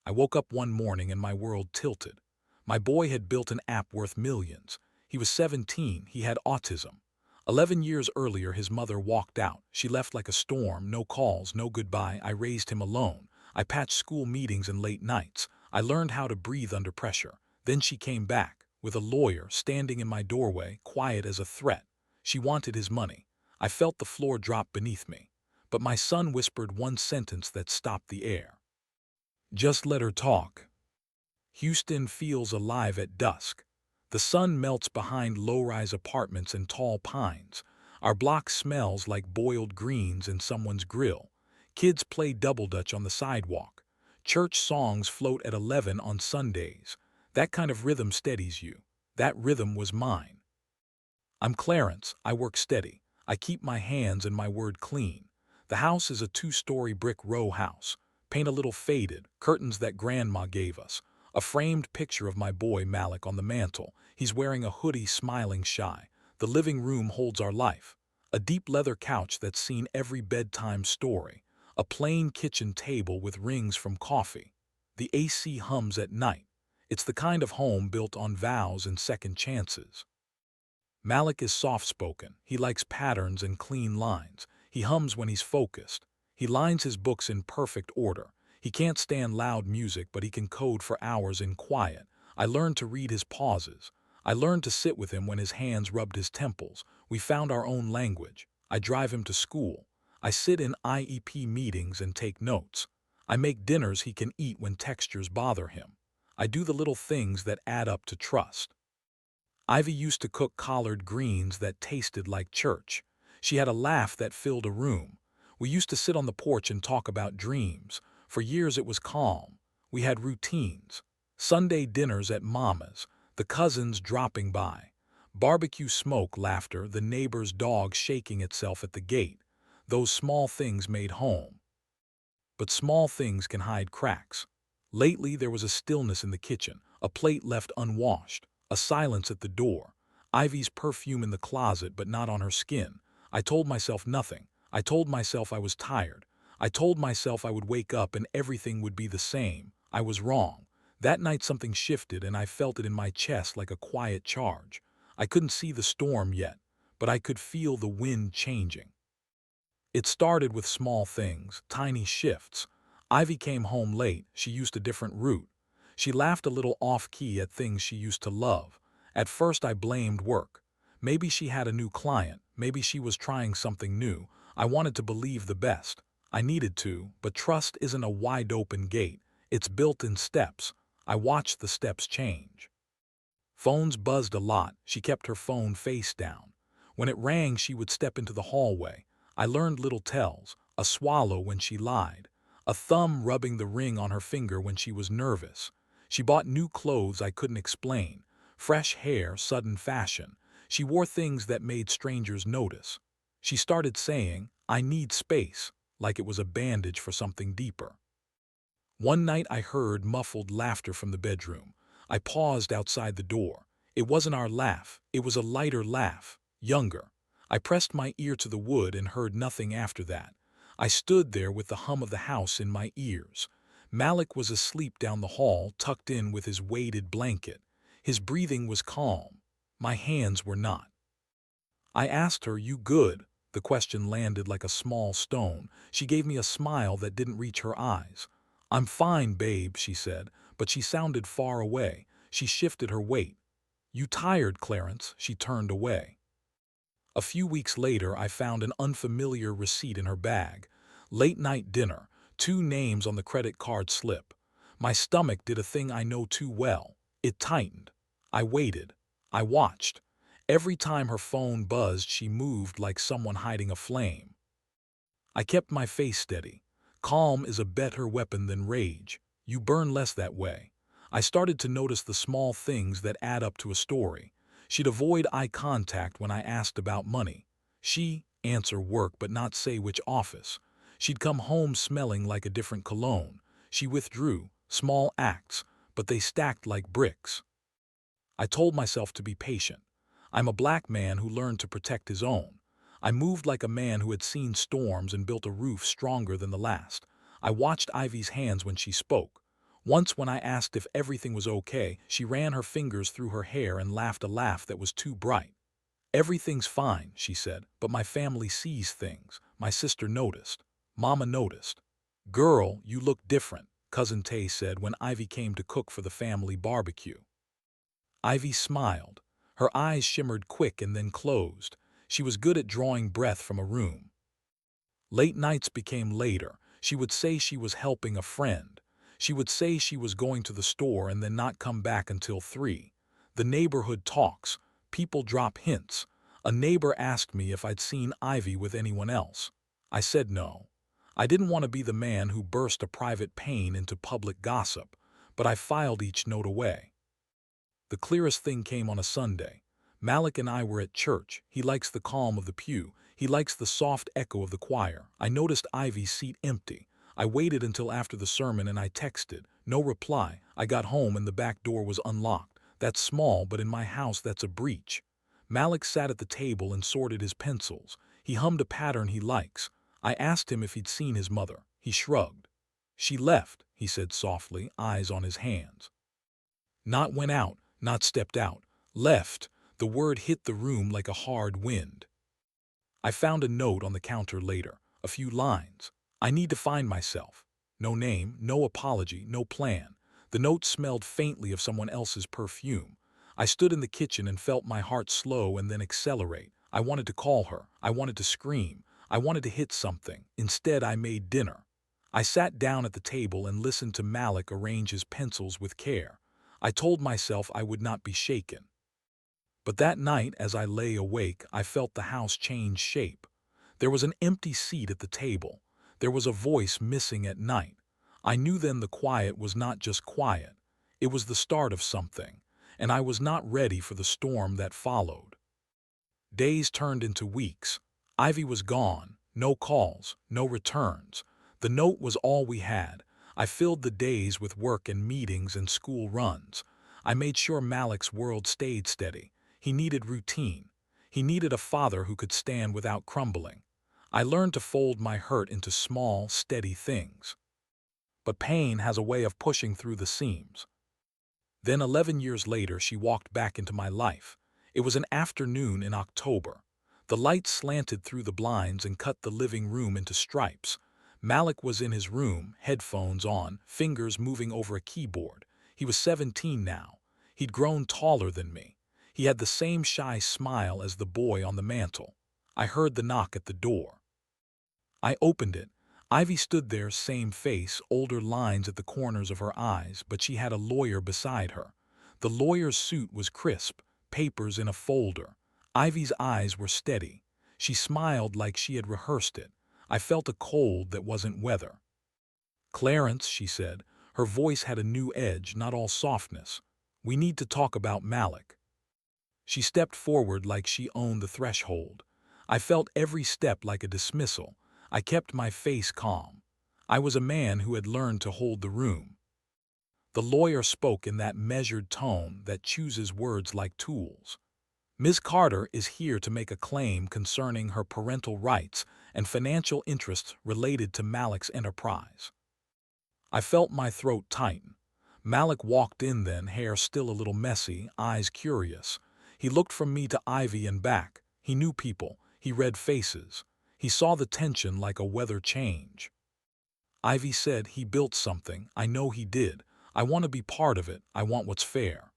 I woke up one morning and my world tilted. My boy had built an app worth millions. He was 17, he had autism. 11 years earlier, his mother walked out. She left like a storm, no calls, no goodbye. I raised him alone. I patched school meetings and late nights. I learned how to breathe under pressure. Then she came back, with a lawyer standing in my doorway, quiet as a threat. She wanted his money. I felt the floor drop beneath me. But my son whispered one sentence that stopped the air. Just let her talk. Houston feels alive at dusk. The sun melts behind low-rise apartments and tall pines. Our block smells like boiled greens in someone's grill. Kids play double dutch on the sidewalk. Church songs float at 11 on Sundays. That kind of rhythm steadies you. That rhythm was mine. I'm Clarence. I work steady. I keep my hands and my word clean. The house is a 2-story brick row house. Paint a little faded, curtains that grandma gave us. A framed picture of my boy Malik on the mantel. He's wearing a hoodie, smiling shy. The living room holds our life. A deep leather couch that's seen every bedtime story. A plain kitchen table with rings from coffee. The AC hums at night. It's the kind of home built on vows and second chances. Malik is soft-spoken. He likes patterns and clean lines. He hums when he's focused. He lines his books in perfect order. He can't stand loud music, but he can code for hours in quiet. I learned to read his pauses. I learned to sit with him when his hands rubbed his temples. We found our own language. I drive him to school. I sit in IEP meetings and take notes. I make dinners he can eat when textures bother him. I do the little things that add up to trust. Ivy used to cook collard greens that tasted like church. She had a laugh that filled a room. We used to sit on the porch and talk about dreams. For years it was calm. We had routines. Sunday dinners at Mama's, the cousins dropping by. Barbecue smoke, laughter, the neighbor's dog shaking itself at the gate. Those small things made home. But small things can hide cracks. Lately there was a stillness in the kitchen, a plate left unwashed, a silence at the door. Ivy's perfume in the closet but not on her skin. I told myself nothing. I told myself I was tired. I told myself I would wake up and everything would be the same. I was wrong. That night something shifted and I felt it in my chest like a quiet charge. I couldn't see the storm yet, but I could feel the wind changing. It started with small things, tiny shifts. Ivy came home late. She used a different route. She laughed a little off-key at things she used to love. At first I blamed work. Maybe she had a new client. Maybe she was trying something new. I wanted to believe the best. I needed to, but trust isn't a wide-open gate. It's built in steps. I watched the steps change. Phones buzzed a lot. She kept her phone face down. When it rang, she would step into the hallway. I learned little tells, a swallow when she lied, a thumb rubbing the ring on her finger when she was nervous. She bought new clothes I couldn't explain, fresh hair, sudden fashion. She wore things that made strangers notice. She started saying, "I need space," like it was a bandage for something deeper. One night I heard muffled laughter from the bedroom. I paused outside the door. It wasn't our laugh. It was a lighter laugh, younger. I pressed my ear to the wood and heard nothing after that. I stood there with the hum of the house in my ears. Malik was asleep down the hall, tucked in with his weighted blanket. His breathing was calm. My hands were not. I asked her, "You good?" The question landed like a small stone. She gave me a smile that didn't reach her eyes. "I'm fine, babe," she said, but she sounded far away. She shifted her weight. "You tired, Clarence?" She turned away. A few weeks later, I found an unfamiliar receipt in her bag. Late-night dinner, 2 names on the credit card slip. My stomach did a thing I know too well. It tightened. I waited. I watched. Every time her phone buzzed, she moved like someone hiding a flame. I kept my face steady. Calm is a better weapon than rage. You burn less that way. I started to notice the small things that add up to a story. She'd avoid eye contact when I asked about money. She'd answer work but not say which office. She'd come home smelling like a different cologne. She withdrew, small acts, but they stacked like bricks. I told myself to be patient. I'm a black man who learned to protect his own. I moved like a man who had seen storms and built a roof stronger than the last. I watched Ivy's hands when she spoke. Once when I asked if everything was okay, she ran her fingers through her hair and laughed a laugh that was too bright. "Everything's fine," she said, "but my family sees things. My sister noticed. Mama noticed." "Girl, you look different," Cousin Tay said when Ivy came to cook for the family barbecue. Ivy smiled. Her eyes shimmered quick and then closed. She was good at drawing breath from a room. Late nights became later. She would say she was helping a friend. She would say she was going to the store and then not come back until 3. The neighborhood talks. People drop hints. A neighbor asked me if I'd seen Ivy with anyone else. I said no. I didn't want to be the man who burst a private pain into public gossip, but I filed each note away. The clearest thing came on a Sunday. Malik and I were at church. He likes the calm of the pew. He likes the soft echo of the choir. I noticed Ivy's seat empty. I waited until after the sermon and I texted. No reply. I got home and the back door was unlocked. That's small, but in my house that's a breach. Malik sat at the table and sorted his pencils. He hummed a pattern he likes. I asked him if he'd seen his mother. He shrugged. "She left," he said softly, eyes on his hands. "Not went out, not stepped out. Left." The word hit the room like a hard wind. I found a note on the counter later, a few lines. "I need to find myself." No name, no apology, no plan. The note smelled faintly of someone else's perfume. I stood in the kitchen and felt my heart slow and then accelerate. I wanted to call her. I wanted to scream. I wanted to hit something. Instead, I made dinner. I sat down at the table and listened to Malik arrange his pencils with care. I told myself I would not be shaken. But that night, as I lay awake, I felt the house change shape. There was an empty seat at the table. There was a voice missing at night. I knew then the quiet was not just quiet. It was the start of something, and I was not ready for the storm that followed. Days turned into weeks. Ivy was gone. No calls, no returns. The note was all we had. I filled the days with work and meetings and school runs. I made sure Malik's world stayed steady. He needed routine. He needed a father who could stand without crumbling. I learned to fold my hurt into small, steady things. But pain has a way of pushing through the seams. Then 11 years later, she walked back into my life. It was an afternoon in October. The light slanted through the blinds and cut the living room into stripes. Malik was in his room, headphones on, fingers moving over a keyboard. He was 17 now. He'd grown taller than me. He had the same shy smile as the boy on the mantel. I heard the knock at the door. I opened it. Ivy stood there, same face, older lines at the corners of her eyes, but she had a lawyer beside her. The lawyer's suit was crisp, papers in a folder. Ivy's eyes were steady. She smiled like she had rehearsed it. I felt a cold that wasn't weather. "Clarence," she said. Her voice had a new edge, not all softness. "We need to talk about Malik." She stepped forward like she owned the threshold. I felt every step like a dismissal. I kept my face calm. I was a man who had learned to hold the room. The lawyer spoke in that measured tone that chooses words like tools. "Ms. Carter is here to make a claim concerning her parental rights and financial interests related to Malik's enterprise." I felt my throat tighten. Malik walked in then, hair still a little messy, eyes curious. He looked from me to Ivy and back. He knew people. He read faces. He saw the tension like a weather change. Ivy said, "He built something. I know he did. I want to be part of it. I want what's fair."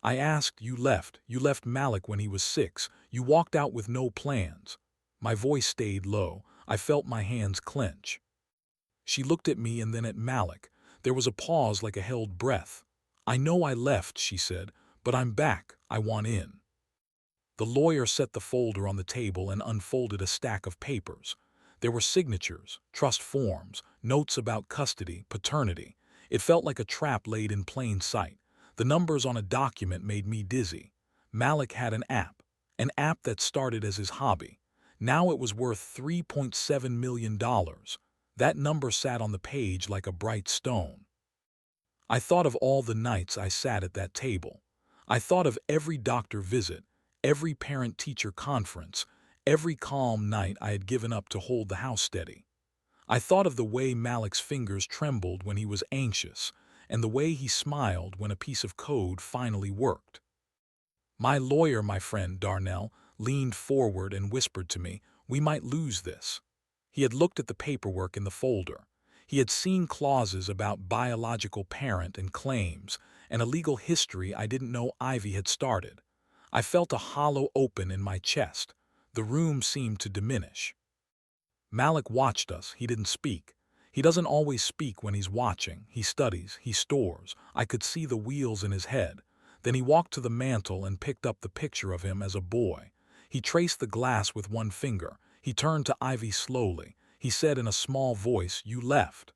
I asked, "You left Malik when he was 6. You walked out with no plans." My voice stayed low. I felt my hands clench. She looked at me and then at Malik. There was a pause like a held breath. "I know I left," she said, "but I'm back. I want in." The lawyer set the folder on the table and unfolded a stack of papers. There were signatures, trust forms, notes about custody, paternity. It felt like a trap laid in plain sight. The numbers on a document made me dizzy. Malik had an app that started as his hobby. Now it was worth $3.7 million. That number sat on the page like a bright stone. I thought of all the nights I sat at that table. I thought of every doctor visit, every parent-teacher conference, every calm night I had given up to hold the house steady. I thought of the way Malik's fingers trembled when he was anxious, and the way he smiled when a piece of code finally worked. My lawyer, my friend Darnell, leaned forward and whispered to me, "We might lose this." He had looked at the paperwork in the folder. He had seen clauses about biological parent and claims, and a legal history I didn't know Ivy had started. I felt a hollow open in my chest. The room seemed to diminish. Malik watched us. He didn't speak. He doesn't always speak when he's watching. He studies, he stores. I could see the wheels in his head. Then he walked to the mantel and picked up the picture of him as a boy. He traced the glass with one finger. He turned to Ivy slowly. He said in a small voice, "You left."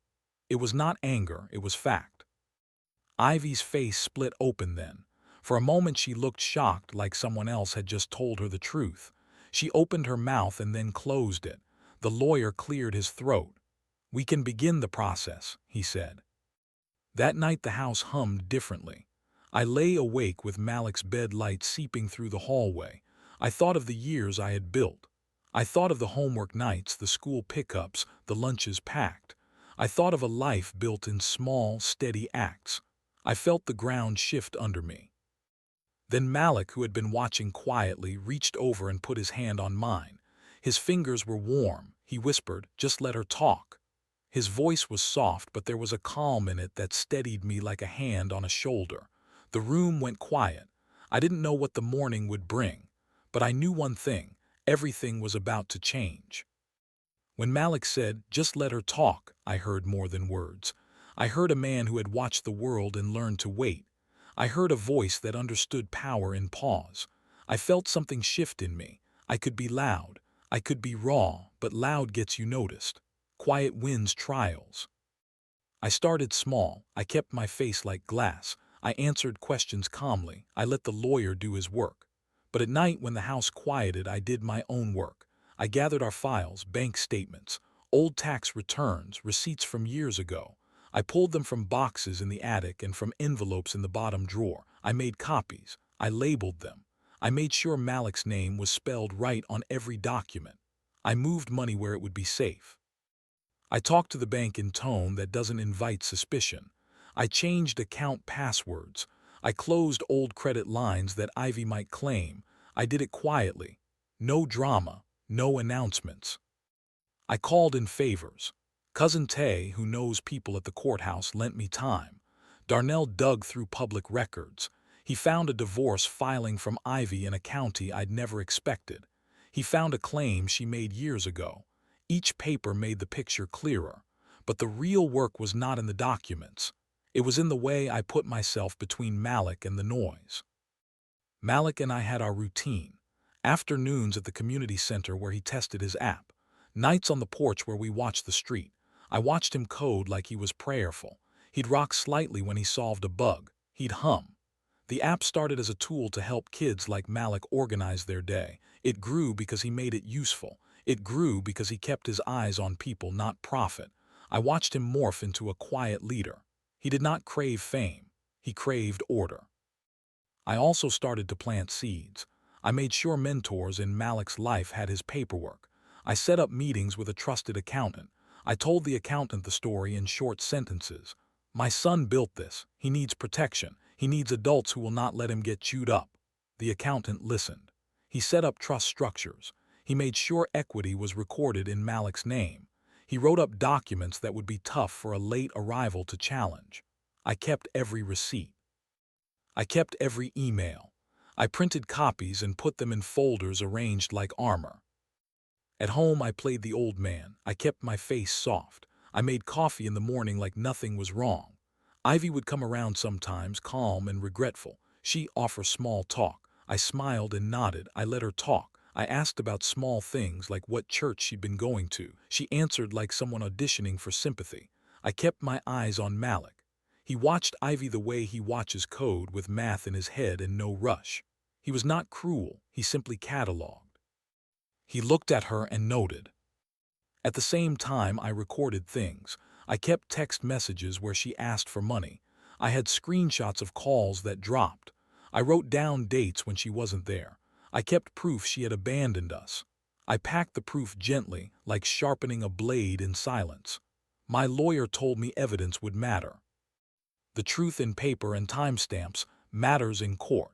It was not anger, it was fact. Ivy's face split open then. For a moment she looked shocked, like someone else had just told her the truth. She opened her mouth and then closed it. The lawyer cleared his throat. "We can begin the process," he said. That night the house hummed differently. I lay awake with Malik's bed light seeping through the hallway. I thought of the years I had built. I thought of the homework nights, the school pickups, the lunches packed. I thought of a life built in small, steady acts. I felt the ground shift under me. Then Malik, who had been watching quietly, reached over and put his hand on mine. His fingers were warm. He whispered, "Just let her talk." His voice was soft, but there was a calm in it that steadied me like a hand on a shoulder. The room went quiet. I didn't know what the morning would bring, but I knew one thing: everything was about to change. When Malik said, "Just let her talk," I heard more than words. I heard a man who had watched the world and learned to wait. I heard a voice that understood power in pause. I felt something shift in me. I could be loud. I could be raw, but loud gets you noticed. Quiet wins trials. I started small. I kept my face like glass. I answered questions calmly. I let the lawyer do his work. But at night, when the house quieted, I did my own work. I gathered our files, bank statements, old tax returns, receipts from years ago. I pulled them from boxes in the attic and from envelopes in the bottom drawer. I made copies. I labeled them. I made sure Malik's name was spelled right on every document. I moved money where it would be safe. I talked to the bank in tone that doesn't invite suspicion. I changed account passwords. I closed old credit lines that Ivy might claim. I did it quietly. No drama, no announcements. I called in favors. Cousin Tay, who knows people at the courthouse, lent me time. Darnell dug through public records. He found a divorce filing from Ivy in a county I'd never expected. He found a claim she made years ago. Each paper made the picture clearer. But the real work was not in the documents. It was in the way I put myself between Malik and the noise. Malik and I had our routine. Afternoons at the community center where he tested his app. Nights on the porch where we watched the street. I watched him code like he was prayerful. He'd rock slightly when he solved a bug. He'd hum. The app started as a tool to help kids like Malik organize their day. It grew because he made it useful. It grew because he kept his eyes on people, not profit. I watched him morph into a quiet leader. He did not crave fame. He craved order. I also started to plant seeds. I made sure mentors in Malik's life had his paperwork. I set up meetings with a trusted accountant. I told the accountant the story in short sentences. "My son built this. He needs protection. He needs adults who will not let him get chewed up." The accountant listened. He set up trust structures. He made sure equity was recorded in Malik's name. He wrote up documents that would be tough for a late arrival to challenge. I kept every receipt. I kept every email. I printed copies and put them in folders arranged like armor. At home, I played the old man. I kept my face soft. I made coffee in the morning like nothing was wrong. Ivy would come around sometimes, calm and regretful. She offered small talk. I smiled and nodded. I let her talk. I asked about small things like what church she'd been going to. She answered like someone auditioning for sympathy. I kept my eyes on Malik. He watched Ivy the way he watches code, with math in his head and no rush. He was not cruel. He simply cataloged. He looked at her and noted. At the same time, I recorded things. I kept text messages where she asked for money. I had screenshots of calls that dropped. I wrote down dates when she wasn't there. I kept proof she had abandoned us. I packed the proof gently, like sharpening a blade in silence. My lawyer told me evidence would matter. The truth in paper and timestamps matters in court.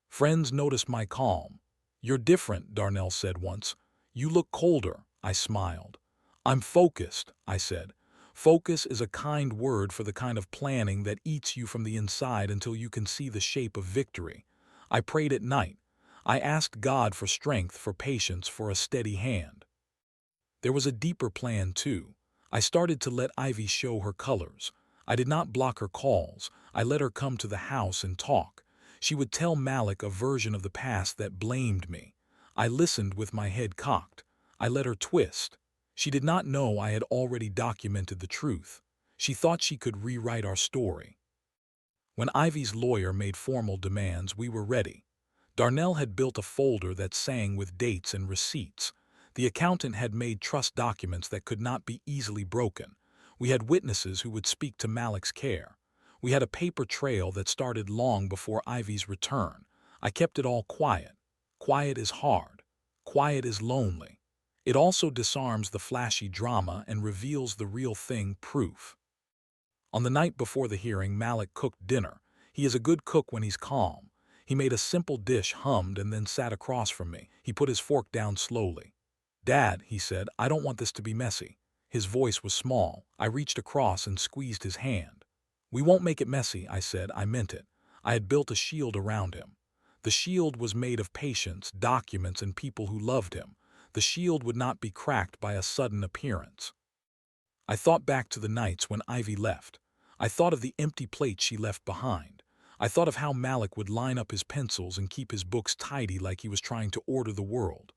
Friends noticed my calm. "You're different," Darnell said once. "You look colder," I smiled. "I'm focused," I said. Focus is a kind word for the kind of planning that eats you from the inside until you can see the shape of victory. I prayed at night. I asked God for strength, for patience, for a steady hand. There was a deeper plan, too. I started to let Ivy show her colors. I did not block her calls. I let her come to the house and talk. She would tell Malik a version of the past that blamed me. I listened with my head cocked. I let her twist. She did not know I had already documented the truth. She thought she could rewrite our story. When Ivy's lawyer made formal demands, we were ready. Darnell had built a folder that sang with dates and receipts. The accountant had made trust documents that could not be easily broken. We had witnesses who would speak to Malik's care. We had a paper trail that started long before Ivy's return. I kept it all quiet. Quiet is hard. Quiet is lonely. It also disarms the flashy drama and reveals the real thing, proof. On the night before the hearing, Malik cooked dinner. He is a good cook when he's calm. He made a simple dish, hummed, and then sat across from me. He put his fork down slowly. "Dad," he said, "I don't want this to be messy." His voice was small. I reached across and squeezed his hand. "We won't make it messy," I said. I meant it. I had built a shield around him. The shield was made of patience, documents, and people who loved him. The shield would not be cracked by a sudden appearance. I thought back to the nights when Ivy left. I thought of the empty plate she left behind. I thought of how Malik would line up his pencils and keep his books tidy like he was trying to order the world.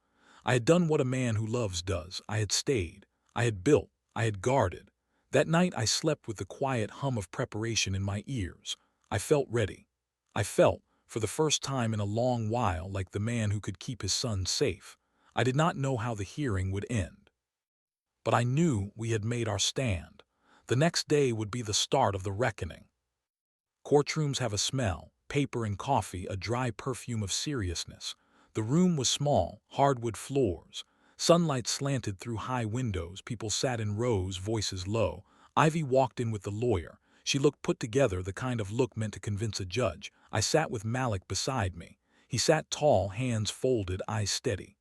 I had done what a man who loves does. I had stayed. I had built. I had guarded. That night I slept with the quiet hum of preparation in my ears. I felt ready. I felt, for the first time in a long while, like the man who could keep his son safe. I did not know how the hearing would end. But I knew we had made our stand. The next day would be the start of the reckoning. Courtrooms have a smell, paper and coffee, a dry perfume of seriousness. The room was small, hardwood floors. Sunlight slanted through high windows. People sat in rows, voices low. Ivy walked in with the lawyer. She looked put together, the kind of look meant to convince a judge. I sat with Malik beside me. He sat tall, hands folded, eyes steady.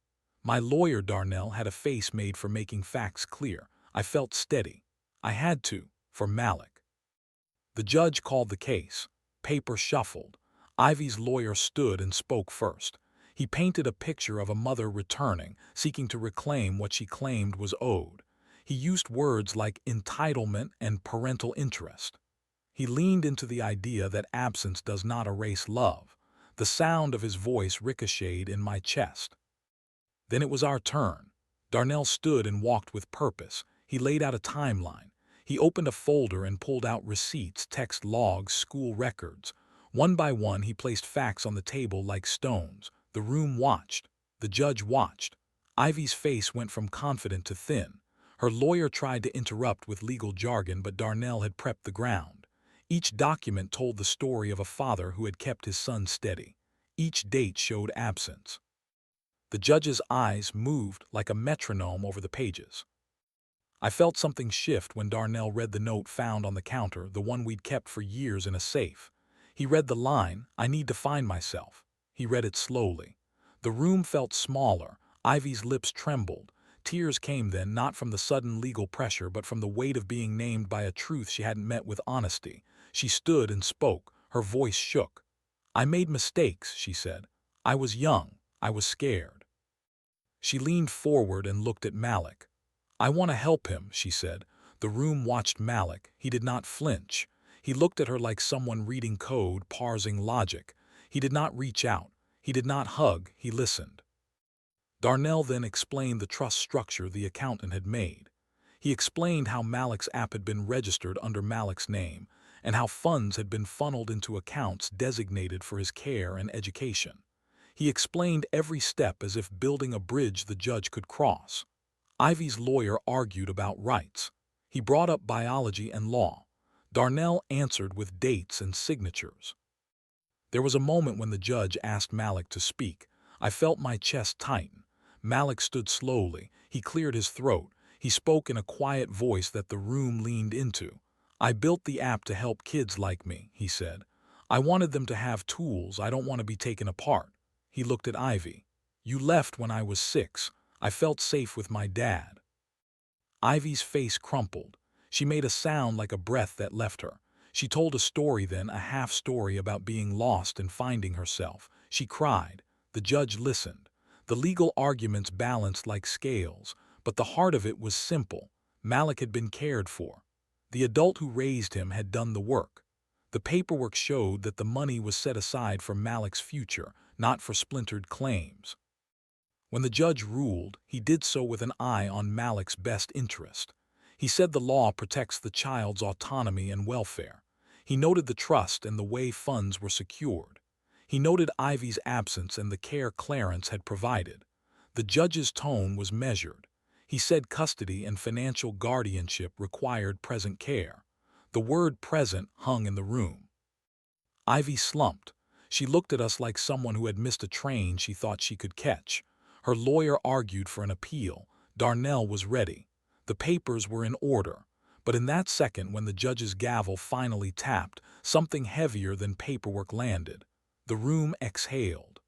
My lawyer, Darnell, had a face made for making facts clear. I felt steady. I had to, for Malik. The judge called the case. Paper shuffled. Ivy's lawyer stood and spoke first. He painted a picture of a mother returning, seeking to reclaim what she claimed was owed. He used words like entitlement and parental interest. He leaned into the idea that absence does not erase love. The sound of his voice ricocheted in my chest. Then it was our turn. Darnell stood and walked with purpose. He laid out a timeline. He opened a folder and pulled out receipts, text logs, school records. One by one, he placed facts on the table like stones. The room watched. The judge watched. Ivy's face went from confident to thin. Her lawyer tried to interrupt with legal jargon, but Darnell had prepped the ground. Each document told the story of a father who had kept his son steady. Each date showed absence. The judge's eyes moved like a metronome over the pages. I felt something shift when Darnell read the note found on the counter, the one we'd kept for years in a safe. He read the line, "I need to find myself." He read it slowly. The room felt smaller. Ivy's lips trembled. Tears came then, not from the sudden legal pressure, but from the weight of being named by a truth she hadn't met with honesty. She stood and spoke. Her voice shook. "I made mistakes," she said. "I was young. I was scared." She leaned forward and looked at Malik. "I want to help him," she said. The room watched Malik. He did not flinch. He looked at her like someone reading code, parsing logic. He did not reach out. He did not hug. He listened. Darnell then explained the trust structure the accountant had made. He explained how Malik's app had been registered under Malik's name, and how funds had been funneled into accounts designated for his care and education. He explained every step as if building a bridge the judge could cross. Ivy's lawyer argued about rights. He brought up biology and law. Darnell answered with dates and signatures. There was a moment when the judge asked Malik to speak. I felt my chest tighten. Malik stood slowly. He cleared his throat. He spoke in a quiet voice that the room leaned into. "I built the app to help kids like me," he said. "I wanted them to have tools. I don't want to be taken apart." He looked at Ivy. "You left when I was 6. I felt safe with my dad." Ivy's face crumpled. She made a sound like a breath that left her. She told a story then, a half-story about being lost and finding herself. She cried. The judge listened. The legal arguments balanced like scales, but the heart of it was simple. Malik had been cared for. The adult who raised him had done the work. The paperwork showed that the money was set aside for Malik's future, not for splintered claims. When the judge ruled, he did so with an eye on Malik's best interest. He said the law protects the child's autonomy and welfare. He noted the trust and the way funds were secured. He noted Ivy's absence and the care Clarence had provided. The judge's tone was measured. He said custody and financial guardianship required present care. The word present hung in the room. Ivy slumped. She looked at us like someone who had missed a train she thought she could catch. Her lawyer argued for an appeal. Darnell was ready. The papers were in order. But in that second, when the judge's gavel finally tapped, something heavier than paperwork landed. The room exhaled.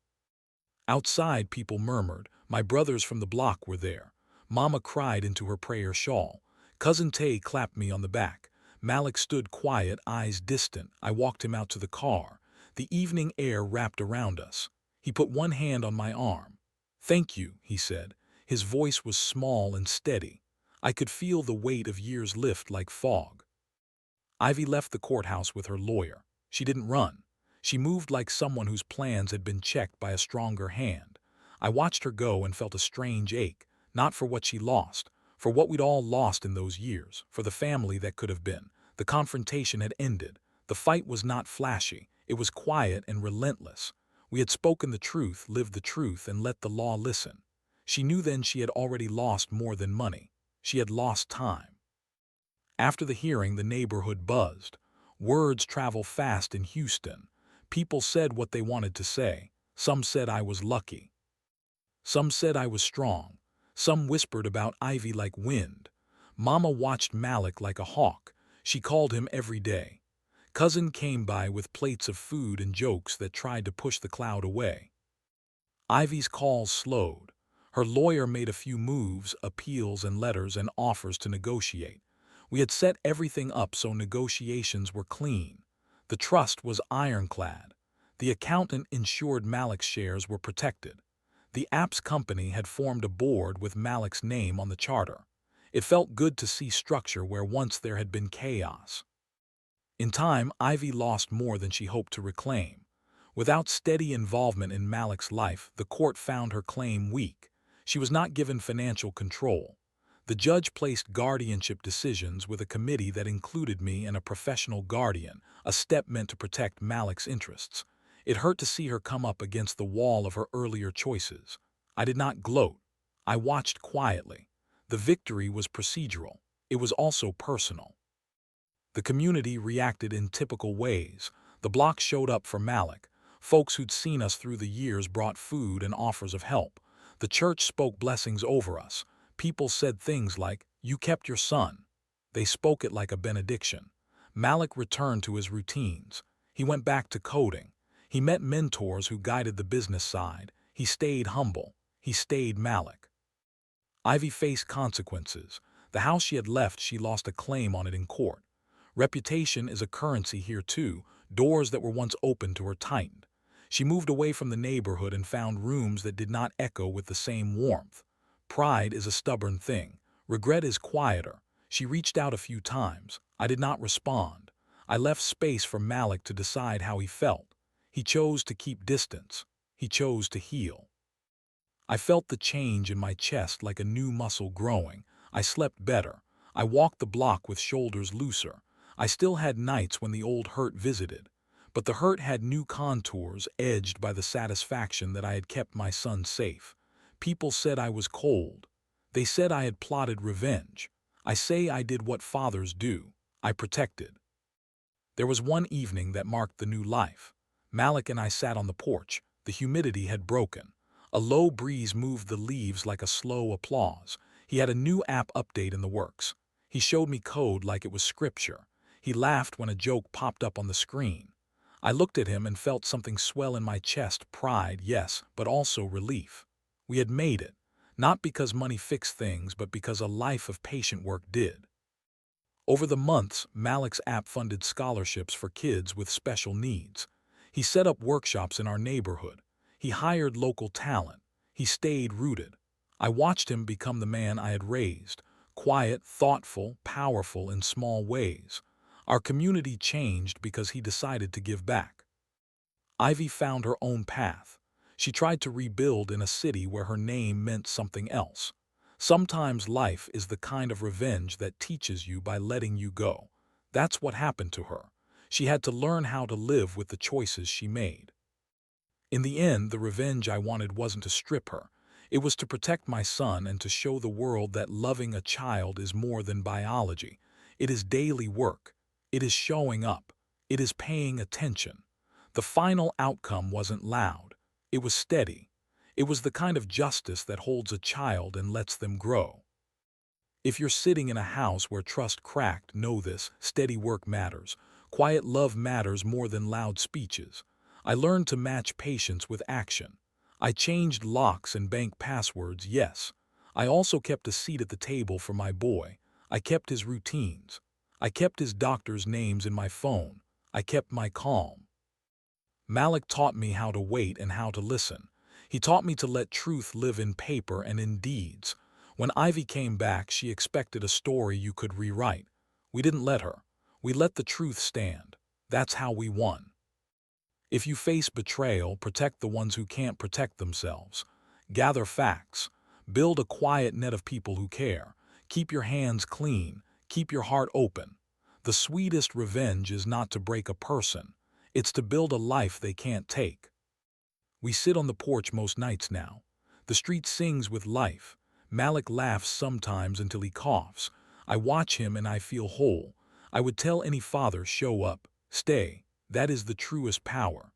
Outside, people murmured. My brothers from the block were there. Mama cried into her prayer shawl. Cousin Tay clapped me on the back. Malik stood quiet, eyes distant. I walked him out to the car. The evening air wrapped around us. He put one hand on my arm. "Thank you," he said. His voice was small and steady. I could feel the weight of years lift like fog. Ivy left the courthouse with her lawyer. She didn't run. She moved like someone whose plans had been checked by a stronger hand. I watched her go and felt a strange ache, not for what she lost, for what we'd all lost in those years, for the family that could have been. The confrontation had ended. The fight was not flashy. It was quiet and relentless. We had spoken the truth, lived the truth, and let the law listen. She knew then she had already lost more than money. She had lost time. After the hearing, the neighborhood buzzed. Words travel fast in Houston. People said what they wanted to say. Some said I was lucky. Some said I was strong. Some whispered about Ivy like wind. Mama watched Malik like a hawk. She called him every day. Cousin came by with plates of food and jokes that tried to push the cloud away. Ivy's calls slowed. Her lawyer made a few moves, appeals and letters and offers to negotiate. We had set everything up so negotiations were clean. The trust was ironclad. The accountant ensured Malik's shares were protected. The app's company had formed a board with Malik's name on the charter. It felt good to see structure where once there had been chaos. In time, Ivy lost more than she hoped to reclaim. Without steady involvement in Malik's life, the court found her claim weak. She was not given financial control. The judge placed guardianship decisions with a committee that included me and a professional guardian, a step meant to protect Malik's interests. It hurt to see her come up against the wall of her earlier choices. I did not gloat. I watched quietly. The victory was procedural. It was also personal. The community reacted in typical ways. The block showed up for Malik. Folks who'd seen us through the years brought food and offers of help. The church spoke blessings over us. People said things like, "You kept your son." They spoke it like a benediction. Malik returned to his routines. He went back to coding. He met mentors who guided the business side. He stayed humble. He stayed Malik. Ivy faced consequences. The house she had left, she lost a claim on it in court. Reputation is a currency here too. Doors that were once open to her tightened. She moved away from the neighborhood and found rooms that did not echo with the same warmth. Pride is a stubborn thing. Regret is quieter. She reached out a few times. I did not respond. I left space for Malik to decide how he felt. He chose to keep distance. He chose to heal. I felt the change in my chest like a new muscle growing. I slept better. I walked the block with shoulders looser. I still had nights when the old hurt visited, but the hurt had new contours edged by the satisfaction that I had kept my son safe. People said I was cold. They said I had plotted revenge. I say I did what fathers do. I protected. There was one evening that marked the new life. Malik and I sat on the porch. The humidity had broken. A low breeze moved the leaves like a slow applause. He had a new app update in the works. He showed me code like it was scripture. He laughed when a joke popped up on the screen. I looked at him and felt something swell in my chest, pride, yes, but also relief. We had made it, not because money fixed things, but because a life of patient work did. Over the months, Malik's app funded scholarships for kids with special needs. He set up workshops in our neighborhood. He hired local talent. He stayed rooted. I watched him become the man I had raised, quiet, thoughtful, powerful in small ways. Our community changed because he decided to give back. Ivy found her own path. She tried to rebuild in a city where her name meant something else. Sometimes life is the kind of revenge that teaches you by letting you go. That's what happened to her. She had to learn how to live with the choices she made. In the end, the revenge I wanted wasn't to strip her. It was to protect my son and to show the world that loving a child is more than biology. It is daily work. It is showing up. It is paying attention. The final outcome wasn't loud. It was steady. It was the kind of justice that holds a child and lets them grow. If you're sitting in a house where trust cracked, know this: steady work matters. Quiet love matters more than loud speeches. I learned to match patience with action. I changed locks and bank passwords, yes. I also kept a seat at the table for my boy. I kept his routines. I kept his doctor's names in my phone. I kept my calm. Malik taught me how to wait and how to listen. He taught me to let truth live in paper and in deeds. When Ivy came back, she expected a story you could rewrite. We didn't let her. We let the truth stand. That's how we won. If you face betrayal, protect the ones who can't protect themselves. Gather facts. Build a quiet net of people who care. Keep your hands clean. Keep your heart open. The sweetest revenge is not to break a person. It's to build a life they can't take. We sit on the porch most nights now. The street sings with life. Malik laughs sometimes until he coughs. I watch him and I feel whole. I would tell any father, show up, stay. That is the truest power.